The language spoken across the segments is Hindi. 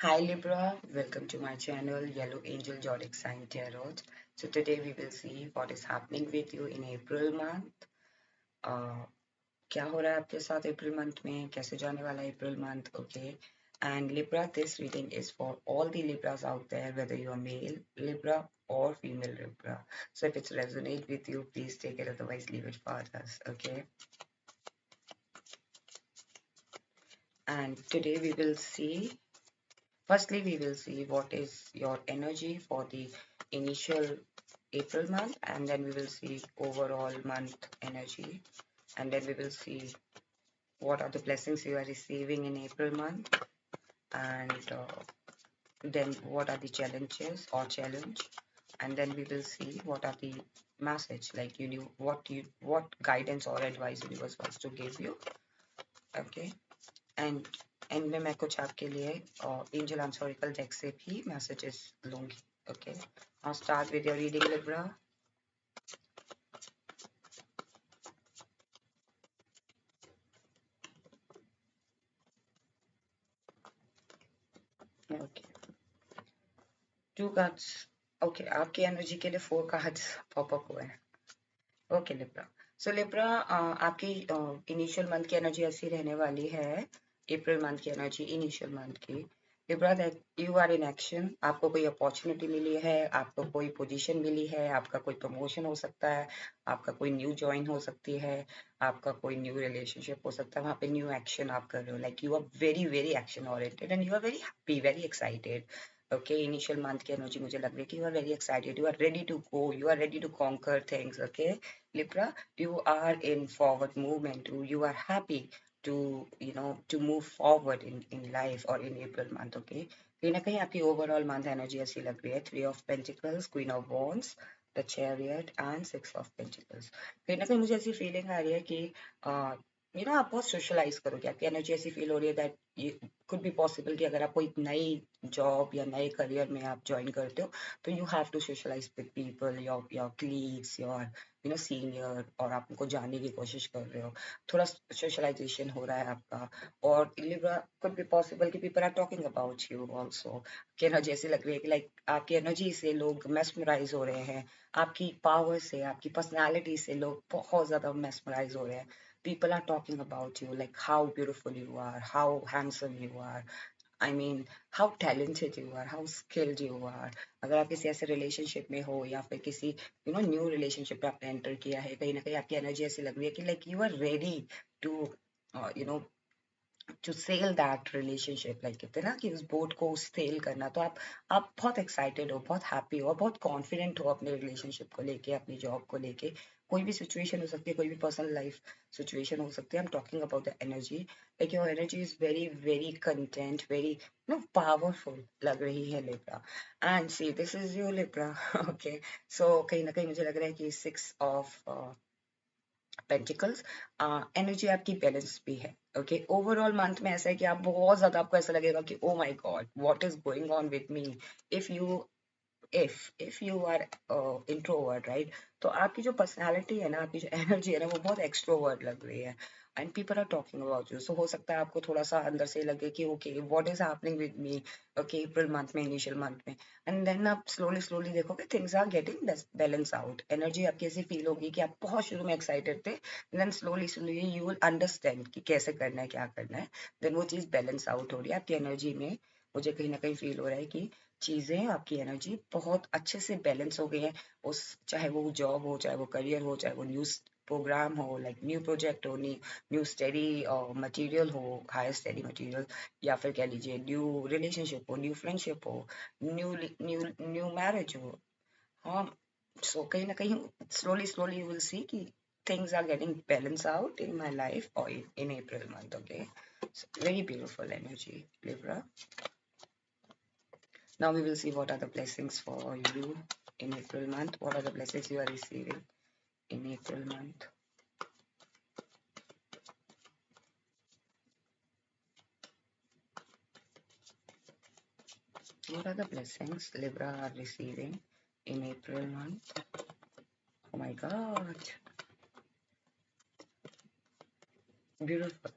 Hi Libra, welcome to my channel Yellow Angel Zodiac Sign Tarot. So today we will see what is happening with you in April month. Uh, क्या हो रहा है आपके साथ अप्रैल मंथ में कैसे जाने वाला है April month okay and Libra, this reading is for all the Libras out there, whether you are male Libra or female Libra. So if it resonates with you, please take it, otherwise leave it for others. Okay, and today we will see, firstly we will see what is your energy for the initial April month, and then we will see overall month energy, and then we will see what are the blessings you are receiving in April month, and then what are the challenges or challenge, and then we will see what are the message, like what guidance or advice universe wants to give you. Okay, and and में मैं कुछ आपके लिए एंजल आंसोरिकल डेक से भी मैसेजेस लूंगी. Okay, I'll start with your reading, Libra. Okay, two cards. Okay, आपकी एनर्जी के लिए फोर कार्ड्स पॉप अप हुए हैं. ओके लिब्रा, सो लिब्रा, आपकी इनिशियल मंथ की एनर्जी ऐसी रहने वाली है. अप्रैल मंथ की एनर्जी इनिशियल मंथ की Libra, that you are in action. आपको कोई अपॉर्चुनिटी मिली है, आपको कोई पोजीशन मिली है, आपका कोई प्रमोशन हो सकता है, आपका कोई न्यू ज्वाइन हो सकती है, आपका कोई न्यू रिलेशनशिप हो सकता है. वहाँ पे न्यू एक्शन आप कर रहे हो, like you are very very action oriented and you are very happy, very excited. Okay, initial month की energy मुझे लग रही है कि you are very excited, you are ready to go, you are ready to conquer things. Okay, Libra, you are in forward movement, you are happy to to move forward in life or in April month. Okay, कहीं ना कहीं आपकी overall month energy ऐसी लग रही है. Three of Pentacles, Queen of Wands, the Chariot and Six of Pentacles. कहीं ना कहीं मुझे ऐसी फीलिंग आ रही है कि आप बहुत सोशलाइज करोगे. आपकी एनर्जी ऐसी फील हो रही है दैट ये कुड बी पॉसिबल कि अगर आप कोई नई जॉब या नए करियर में आप ज्वाइन करते हो, तो you have to socialise with people, your colleagues, your senior, और आप उनको जानने की कोशिश कर रहे हो. थोड़ा सोशलाइजेशन हो रहा है आपका. और लिब्रा, कुड बी पॉसिबल कि people are talking about you also. की एनर्जी ऐसी लग रही है कि लाइक आपकी एनर्जी से लोग मेस्मराइज हो रहे हैं, आपकी पावर से, आपकी पर्सनैलिटी से लोग बहुत ज्यादा मेस्मराइज हो रहे हैं. People are talking about you, like how beautiful you are, how handsome you are. I mean, how talented you are, how skilled you are. अगर आप किसी ऐसे रिलेशनशिप में हो या फिर किसी न्यू रिलेशनशिप में आपने एंटर किया है, कहीं ना कहीं आपकी एनर्जी ऐसी लग रही है कि like you are ready to you know to sell that relationship. Like कहते हैं ना कि उस बोट को सेल करना. तो आप बहुत एक्साइटेड हो, बहुत हैप्पी हो, बहुत कॉन्फिडेंट हो अपने रिलेशनशिप को लेके, अपनी जॉब को लेके. कोई भी सिचुएशन हो सकती है, कोई भी पर्सनल लाइफ सिचुएशन हो सकती है. I am talking about the energy, like your energy is very very content, very powerful लग रही है Libra. And see, this is your Libra. Okay, so कहीं ना कहीं मुझे लग रहा है कि सिक्स ऑफ पेंटिकल्स एनर्जी आपकी बैलेंस भी है. ओके, ओवरऑल मंथ में ऐसा है कि आप बहुत ज्यादा, आपको ऐसा लगेगा कि oh my God, what is going on with me. If you if you are introvert, right, तो आपकी जो पर्सनालिटी है ना, आपकी जो एनर्जी है ना, वो बहुत एक्सट्रोवर्ट लग रही है. And people are talking about you. So हो सकता है आपको थोड़ा सा अंदर से लगे कि okay, what is happening with me. Okay, April month में, इनिशियल मंथ में, एंड देन आप स्लोली स्लोली देखोगे things are getting balance out. Energy आपकी ऐसी फील होगी कि आप बहुत शुरू में एक्साइटेड थे, then slowly slowly you will understand कि कैसे करना है, क्या करना है. देन वो चीज़ बैलेंस आउट हो रही है आपकी एनर्जी में. मुझे कहीं ना कहीं फील हो रहा है कि चीज़ें, आपकी एनर्जी बहुत अच्छे से बैलेंस हो गई है. उस, चाहे वो जॉब हो, चाहे वो करियर हो, चाहे वो न्यू प्रोग्राम हो, लाइक न्यू प्रोजेक्ट हो, न्यू स्टडी मटेरियल हो, हायर स्टडी मटेरियल, या फिर कह लीजिए न्यू रिलेशनशिप हो, न्यू फ्रेंडशिप हो, न्यू न्यू न्यू मैरिज हो. हाँ, सो कहीं ना कहीं slowly slowly you will see कि things are getting balanced out in my life or in April month. Okay, so very beautiful energy, Libra. Now we will see what are the blessings for you in April month. What are the blessings you are receiving in April month? What are the blessings Libra are receiving in April month? Oh my God. Beautiful.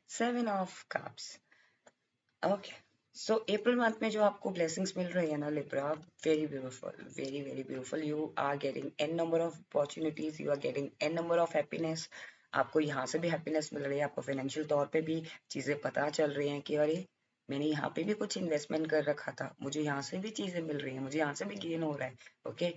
Seven of Cups. Okay. So April month में जो आपको ब्लेसिंग्स मिल रही है ना Libra, very beautiful, very very beautiful. You are getting an number of opportunities, you are getting an number of happiness. आपको यहाँ से भी हैप्पीनेस मिल रही है, आपको फाइनेंशियल तौर पे भी चीज़ें पता चल रही हैं कि अरे मैंने यहाँ पे भी कुछ इन्वेस्टमेंट कर रखा था, मुझे यहाँ से भी चीज़ें मिल रही हैं, मुझे यहाँ से भी गेन हो रहा है। ओके,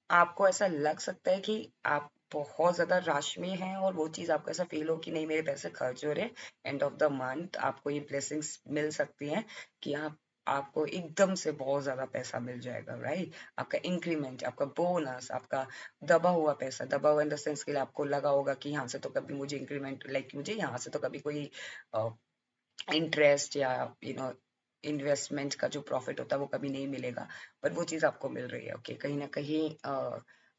आपको ऐसा लग सकता है कि आप बहुत ज़्यादा रश में हैं और वो चीज़ आपको ऐसा फील हो कि नहीं मेरे पैसे खर्च हो रहे हैं, एंड ऑफ द मंथ आपको ये ब्लेसिंग्स मिल सकती हैं कि आप आपको एकदम से बहुत ज़्यादा पैसा मिल जाएगा, राइट। आपका इंक्रीमेंट, आपका बोनस, आपका दबा हुआ पैसा, दबा हुआ इन द सेंस के लिए आपको लगा होगा कि यहाँ से तो कभी मुझे इंक्रीमेंट, लाइक मुझे यहाँ से तो कभी कोई इंटरेस्ट या इन्वेस्टमेंट का जो प्रॉफिट होता है वो कभी नहीं मिलेगा, पर वो चीज़ आपको मिल रही है। ओके, कहीं ना कहीं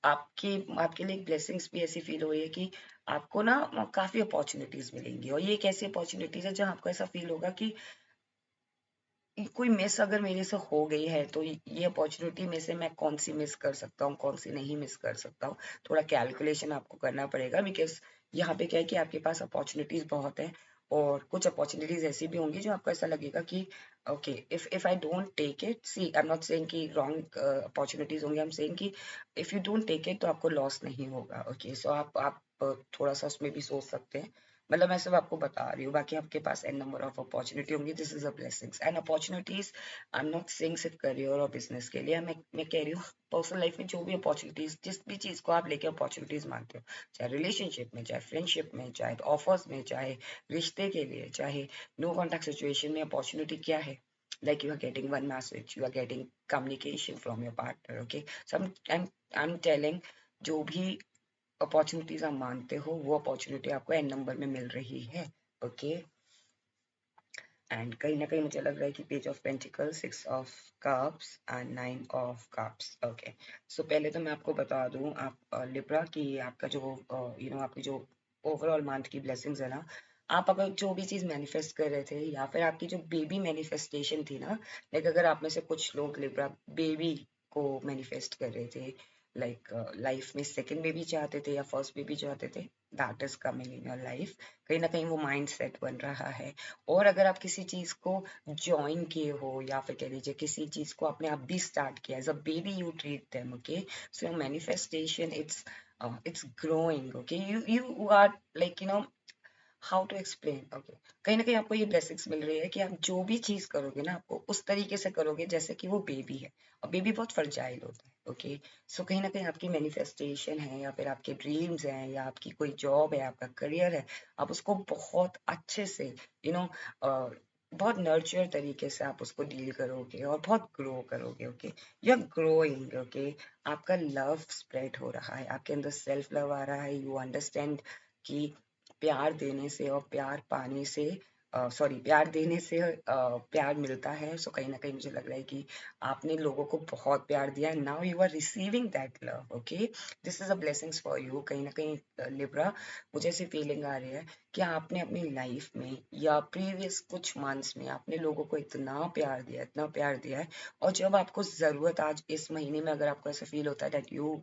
आपकी आपके लिए ब्लेसिंग्स भी ऐसी फील हो रही है कि आपको ना काफ़ी अपॉर्चुनिटीज मिलेंगी, और ये एक ऐसी अपॉर्चुनिटीज है जहाँ आपको ऐसा फील होगा कि कोई मिस अगर मेरे से हो गई है तो ये अपॉर्चुनिटी में से मैं कौन सी मिस कर सकता हूँ, कौन सी नहीं मिस कर सकता हूँ। थोड़ा कैलकुलेशन आपको करना पड़ेगा, बिकॉज यहाँ पे क्या है कि आपके पास अपॉर्चुनिटीज बहुत है, और कुछ अपॉर्चुनिटीज ऐसी भी होंगी जो आपको ऐसा लगेगा कि okay, if I don't take it, see I am not saying कि रॉन्ग अपॉर्चुनिटीज होंगी, आई एम सेइंग कि if you don't take it तो आपको लॉस नहीं होगा। ओके, सो आप थोड़ा सा उसमें भी सोच सकते हैं। मतलब मैं सिर्फ आपको बता रही हूँ, बाकी आपके पास एन नंबर ऑफ अपॉर्चुनिटी होंगी। This is a blessings and opportunities. I am not saying सिर्फ करियर और बिजनेस के लिए, मैं कह रही हूँ पर्सनल लाइफ में जो भी अपॉर्चुनिटीज, जिस भी चीज को आप लेके अपॉर्चुनिटीज मानते हो, चाहे रिलेशनशिप में, चाहे फ्रेंडशिप में, चाहे ऑफर्स में, चाहे रिश्ते के लिए, चाहे नो कॉन्टैक्ट सिचुएशन में, अपॉर्चुनिटी क्या है? Like you are getting one message, you are getting communication from your partner. Okay, so I'm telling, जो भी अपॉर्चुनिटीज आप मानते हो वो अपॉर्चुनिटी आपको एन नंबर में मिल रही है। ओके, एंड कहीं ना कहीं मुझे लग रहा है कि page of pentacle, 6 of cups and 9 of cups. Okay, so पहले तो मैं आपको बता दूं आप लिब्रा की आपका जो आपकी जो ओवरऑल मंथ की ब्लेसिंग्स है ना, आप अगर जो भी चीज मैनिफेस्ट कर रहे थे, या फिर आपकी जो बेबी मैनिफेस्टेशन थी ना, लाइक अगर आप में से कुछ लोग लिब्रा बेबी को मैनिफेस्ट कर रहे थे, लाइक लाइफ में सेकंड बेबी चाहते थे या फर्स्ट बेबी चाहते थे, that is coming in your life. कहीं ना कहीं वो माइंड सेट बन रहा है। और अगर आप किसी चीज को ज्वाइन किए हो, या फिर कह लीजिए किसी चीज को आपने आप भी स्टार्ट किया, as a baby you treat them. Okay, so manifestation it's growing. Okay, you are like how to explain. Okay, कहीं ना कहीं आपको ये ब्लेसिंग्स मिल रही है कि आप जो भी चीज करोगे ना, आपको उस तरीके से करोगे जैसे कि वो बेबी है, और बेबी बहुत फर्जाइल होता है। ओके, सो कहीं ना कहीं आपकी मैनिफेस्टेशन है, या फिर आपके ड्रीम्स हैं, या आपकी कोई जॉब है, आपका करियर है, आप उसको बहुत अच्छे से यू नो बहुत नर्चर तरीके से आप उसको डील करोगे और बहुत ग्रो करोगे। Okay, you are growing. Okay, आपका लव स्प्रेड हो रहा है, आपके अंदर सेल्फ लव आ रहा है। यू अंडरस्टैंड कि प्यार देने से और प्यार पाने से, सॉरी, प्यार देने से प्यार मिलता है। सो कहीं ना कहीं मुझे लग रहा है कि आपने लोगों को बहुत प्यार दिया है, now you are receiving that love. Okay, this is a blessings for you. कहीं ना कहीं लिब्रा, मुझे ऐसी फीलिंग आ रही है कि आपने अपनी लाइफ में या प्रीवियस कुछ मंथ्स में आपने लोगों को इतना प्यार दिया, इतना प्यार दिया है, और जब आपको जरूरत आज इस महीने में अगर आपको ऐसा फील होता है दैट यू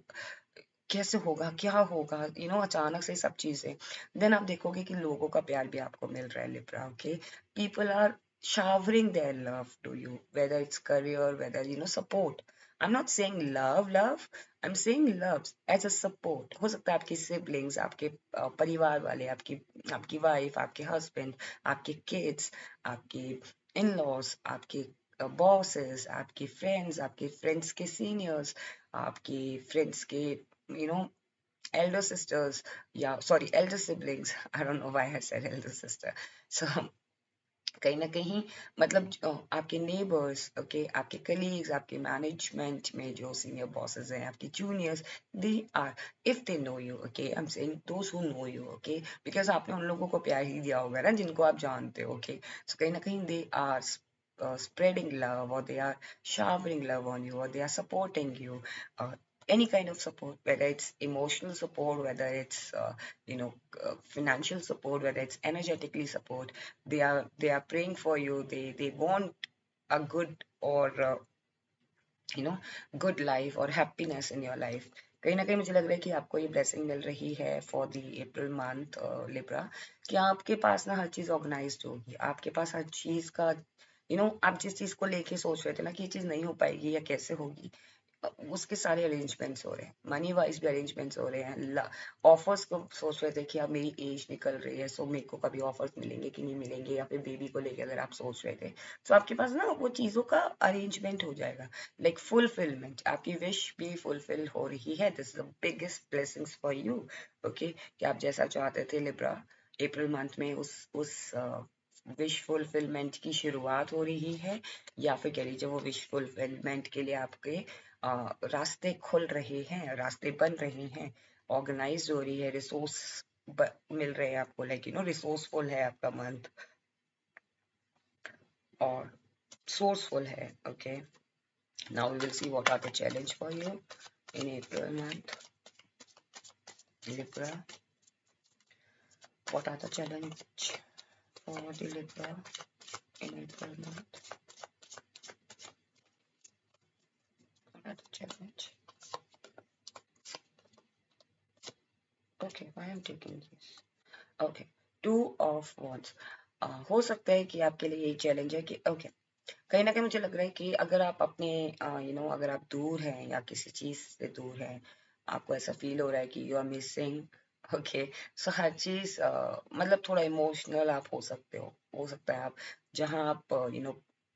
कैसे होगा, क्या होगा, अचानक से सब चीजें, देन आप देखोगे कि लोगों का प्यार भी आपको मिल रहा है Libra. Okay, people are showering their love to you, whether it's career, whether support. I'm not saying love, I'm saying love as a support. हो सकता है आपकी siblings, आपके परिवार वाले, आपकी आपकी वाइफ, आपके हस्बैंड, आपके किड्स, आपके इन-लॉज, आपके बॉसेस, आपके फ्रेंड्स के सीनियर्स, आपके फ्रेंड्स के you know elder sisters, yeah, sorry, elder siblings. I don't know why I said elder sister. So कहीं ना कहीं मतलब आपके नेबर्स, ओके, आपके कलीग्स, आपके मैनेजमेंट में जो सीनियर बॉसेस हैं, आपके juniors, they are, if they know you, okay, I am saying those who know you, okay, because आपने उन लोगों को प्यार ही दिया होगा ना जिनको आप जानते हो। ओके, सो कहीं ना कहीं they are spreading love, or they are showering love on you, or they are supporting you, any kind of support, whether it's emotional support, whether it's financial support, whether it's energetically support. They are praying for you. They want a good, or good life or happiness in your life. कहीं ना कहीं मुझे लग रहा है कि आपको ये ब्लेसिंग मिल रही है for the April month Libra, कि आपके पास ना हर चीज ऑर्गेनाइज्ड होगी, आपके पास हर चीज का आप जिस चीज को लेके सोच रहे थे ना कि ये चीज नहीं हो पाएगी या कैसे होगी, उसके सारे अरेंजमेंट्स हो रहे हैं, मनी वाइज भी अरेंजमेंट्स हो रहे हैं। ऑफर्स को सोच रहे थे कि अब मेरी एज निकल रही है, सो मेरे को कभी ऑफर्स मिलेंगे कि नहीं मिलेंगे, या फिर बेबी को लेके अगर आप सोच रहे थे, तो आपके पास ना वो चीज़ों का अरेंजमेंट हो जाएगा। लाइक फुलफिलमेंट, आपकी विश भी फुलफिल हो रही है। This is the biggest blessings for you. Okay, कि आप जैसा चाहते थे लिब्रा, अप्रैल मंथ में उस विश फुलफिलमेंट की शुरुआत हो रही है, या फिर कह लीजिए वो विश फुलफिलमेंट के लिए आपके रास्ते खुल रहे हैं, रास्ते बन रहे हैं, ऑर्गेनाइज हो रही है, रिसोर्स मिल रहे हैं आपको, लाइक रिसोर्सफुल है आपका मंथ, और सोर्सफुल है। Okay, now we will see what are the challenge for you in April month Libra. What are the challenge for the Libra in April month? What are the challenge? Okay, why I'm taking this? Okay, Two of Wands. हो सकता है कि आपके लिए यही चैलेंज है कि ओके, कहीं ना कहीं मुझे लग रहा है कि अगर आप अपने अगर आप दूर हैं या किसी चीज से दूर हैं, आपको ऐसा फील हो रहा है कि यू आर मिसिंग। ओके, सो हर चीज मतलब थोड़ा इमोशनल आप हो सकता है आप जहाँ आप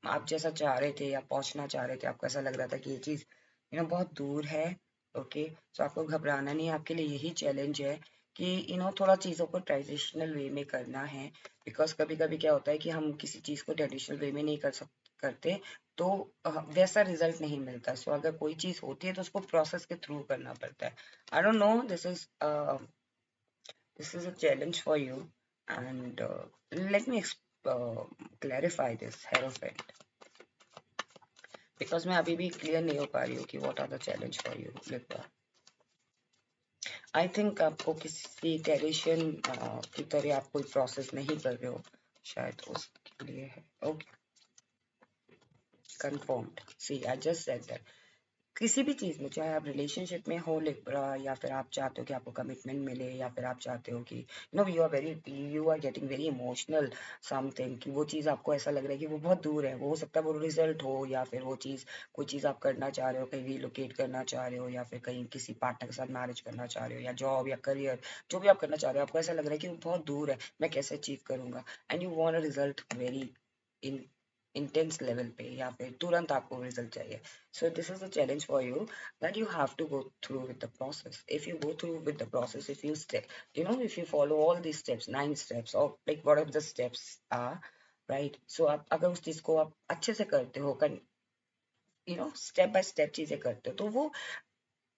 आप जैसा चाह रहे थे या पहुंचना चाह रहे थे, आपको ऐसा लग रहा था कि ये चीज बहुत दूर है। ओके, सो आपको घबराना नहीं है, आपके लिए यही चैलेंज है कि थोड़ा चीज़ों को ट्रेडिशनल वे में करना है। बिकॉज कभी कभी क्या होता है कि हम किसी चीज़ को ट्रेडिशनल वे में नहीं करते, तो वैसा रिजल्ट नहीं मिलता। सो अगर कोई चीज़ होती है तो उसको प्रोसेस के थ्रू करना पड़ता है। I don't know, this is a challenge for you, and let me clarify this hierophant, because मैं अभी भी क्लियर नहीं हो पा रही हूँ कि what are the challenge for you Libra. I think आपको किसी ट्रेडिशन की तरह आप कोई प्रोसेस नहीं कर रहे हो, शायद उसके लिए है। Okay, confirmed. See I just said that किसी भी चीज में, चाहे आप रिलेशनशिप में हो लिब्रा, या फिर आप चाहते हो कि आपको कमिटमेंट मिले, या फिर आप चाहते हो कि you are getting very emotional something, कि वो चीज आपको ऐसा लग रहा है कि वो बहुत दूर है, वो हो सकता है वो रिजल्ट हो, या फिर वो चीज कोई चीज आप करना चाह रहे हो, कहीं रिलोकेट करना चाह रहे हो, या फिर कहीं किसी पार्टनर के साथ मैरिज करना चाह रहे हो, या जॉब या करियर, जो भी आप करना चाह रहे हो, आपको ऐसा लग रहा है कि वो बहुत दूर है, मैं कैसे अचीव करूंगा, and you want a result very in intense level पे, या फिर तुरंत आपको रिजल्ट चाहिए। So this is a challenge for you, that you have to go through with the process. If you go through with the process, if you stay, if you follow all these steps, 9 steps, or like whatever the steps are, right? So आप अगर उस चीज को आप अच्छे से करते हो, स्टेप बाय स्टेप चीजें करते हो, तो वो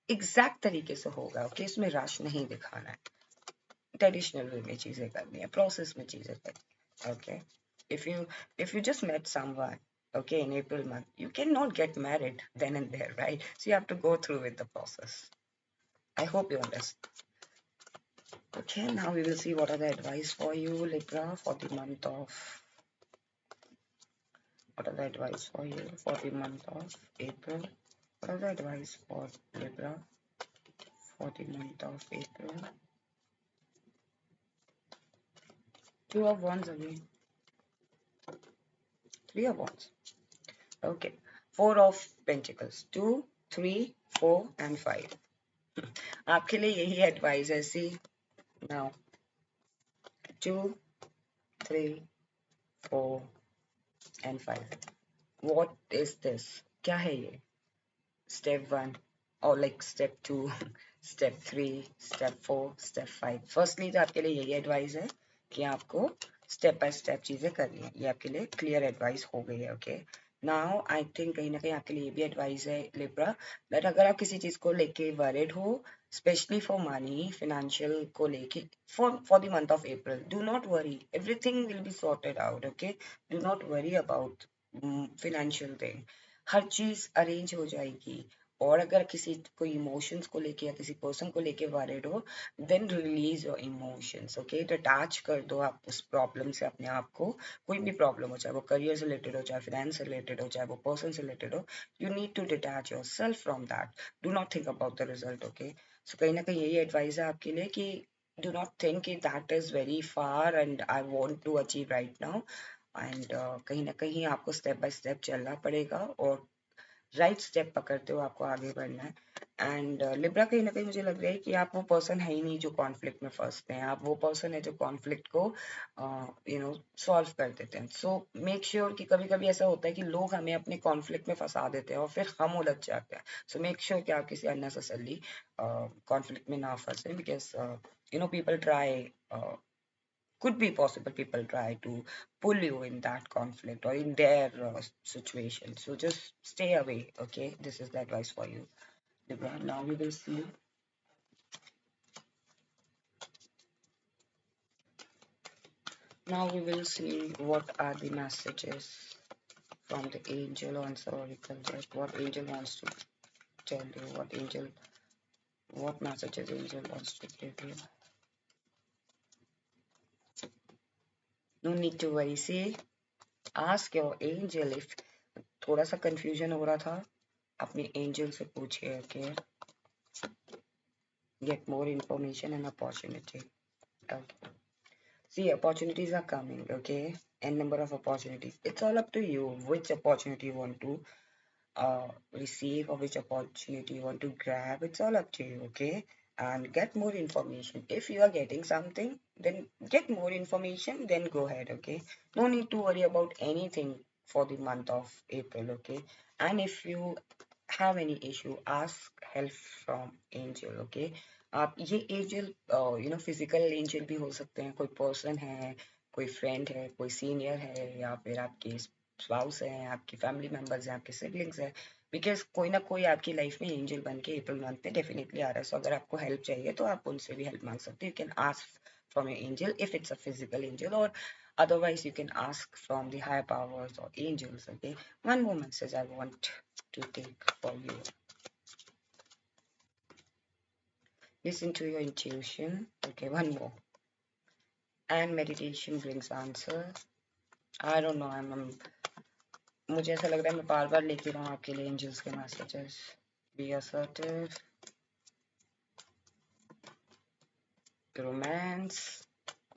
एग्जैक्ट तरीके से होगा। ओके, इसमें रश नहीं दिखाना है, ट्रेडिशनल वे में चीजें करनी है, प्रोसेस में चीजें करनी है। Okay, if you if you just met someone, okay, in April month, you cannot get married then and there, right? So you have to go through with the process. I hope you understand. Okay, now we will see what are the advice for you Libra for the month of, what are the advice for you for the month of April. What are the advice for Libra for the month of April? Two of Wands again, Three of Wands. Okay, Four of Pentacles, 2, 3, 4 and 5. आपके लिए यही एडवाइस है। सी now, 2, 3, 4 and 5. What is this? क्या है ये? Step 1 or like step 2, step 3, step 4, step 5. Firstly तो आपके लिए यही एडवाइस है कि आपको स्टेप बाय स्टेप चीजें करनी है। ये आपके लिए क्लियर एडवाइस हो गई है। ओके, नाउ आई थिंक कहीं ना कहीं आपके लिए ये भी एडवाइस है लिब्रा, दैट अगर आप किसी चीज को लेके वरिड हो, स्पेशली फॉर मनी, फिनेंशियल को लेके, for the month of April, do not worry, everything will be sorted out. Okay, do not worry about financial thing, हर चीज अरेंज हो जाएगी। और अगर किसी कोई इमोशंस को लेके या किसी पर्सन को लेके वरिड हो, then release your emotions. Okay, detach कर दो आप उस प्रॉब्लम से अपने आप को। कोई भी प्रॉब्लम हो, चाहे वो करियर से रिलेटेड हो, चाहे फाइनेंस से रिलेटेड हो, चाहे वो पर्सन से रिलेटेड हो, you need to detach yourself from that. Do not think about the result. Okay, so कहीं ना कहीं यही एडवाइस है आपके लिए कि do not think that is very far and I want to achieve right now. And कहीं ना कहीं आपको स्टेप बाय स्टेप चलना पड़ेगा और राइट स्टेप पकड़ते हो आपको आगे बढ़ना है। एंड लिब्रा कहीं ना कहीं मुझे लग रहा है कि आप वो पर्सन है ही नहीं जो कॉन्फ्लिक्ट में फंसते हैं, आप वो पर्सन है जो कॉन्फ्लिक्ट को सॉल्व कर देते हैं। सो मेक श्योर कि कभी कभी ऐसा होता है कि लोग हमें अपने कॉन्फ्लिक्ट में फंसा देते हैं और फिर हम उलझ जाते हैं। सो मेक श्योर कि आप किसी अननेसेसरली कॉन्फ्लिक्ट में ना फंसे, because people try, could be possible people try to pull you in that conflict or in their situation. So just stay away, okay? This is the advice for you, Libra. Now we will see. Now we will see what are the messages from the angel answer oracle. Just what angel wants to tell you. What messages angel wants to give you. No need to worry. See, ask your angel if थोड़ा सा confusion हो रहा था, अपने angel से पूछिए, okay? Get more information and opportunity. Okay. See, opportunities are coming, okay? N number of opportunities. It's all up to you which opportunity you want to receive or which opportunity you want to grab. It's all up to you, okay? And get more information. If you are getting something, then get more information, then go ahead, okay? No need to worry about anything for the month of April, okay? And if you have any issue, ask help from angel, okay? आप ये एंजल फिजिकल एंजल भी हो सकते हैं, कोई पर्सन है, कोई फ्रेंड है, कोई सीनियर है, या फिर आपके स्पाउस हैं, आपकी फैमिली मेंबर्स हैं, आपके सिबलिंग्स हैं, बिकॉज कोई ना कोई आपकी लाइफ में एंजल बन के अप्रैल मंथ में डेफिनेटली आ रहा है। सो अगर आपको हेल्प चाहिए तो आप उनसे भी हेल्प मांग सकते हो। You can ask from your angel if it's a physical angel, और otherwise you can ask from the higher powers or angels, okay? One more message I want to take for you. Listen to your intuition. Okay, one more. And meditation brings answer. I don't know, मुझे ऐसा लग रहा है मैं बार बार लेके रहा हूँ आपके लिए एंजल्स के messages. Be assertive. Romance.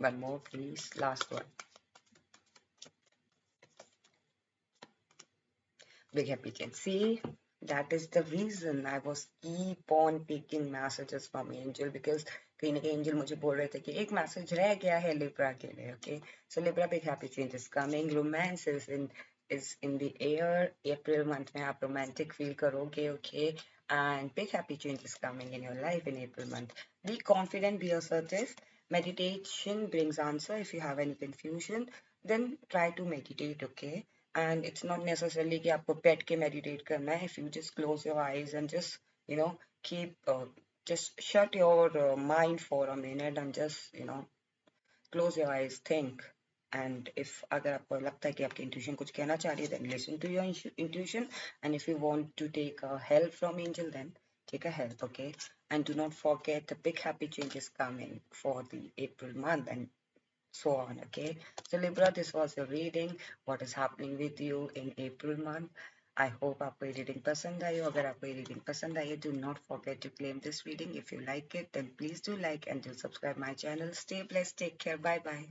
One more please. Last one. Big happy can see. That is the reason I was keep on taking messages from angel, because कहीं ना कहीं एंजल मुझे बोल रहे थे कि एक मैसेज रह गया है लिब्रा के लिए, okay? So Libra, big happy change is coming. Romance is in the air. April month में आप romantic feel करोगे, okay? And big happy change is coming in your life in April month. Be confident, be assertive. Meditation brings answer. If you have any confusion, then try to meditate, okay? And it's not necessarily कि आपको बैठ के meditate करना है. If you just close your eyes and just keep just shut your mind for a minute and just close your eyes, think. And if अगर आपको लगता है कि आपकी intuition कुछ कहना चाह रही है, then listen to your intuition. And if you want to take help from angel, then take a help, okay? And do not forget the big happy changes coming for the April month and so on, okay? So Libra, this was your reading. What is happening with you in April month? I hope आपको ये reading पसंद आई हो. अगर आपको ये reading पसंद आई है, do not forget to claim this reading. If you like it, then please do like and do subscribe my channel. Stay blessed. Take care. Bye bye.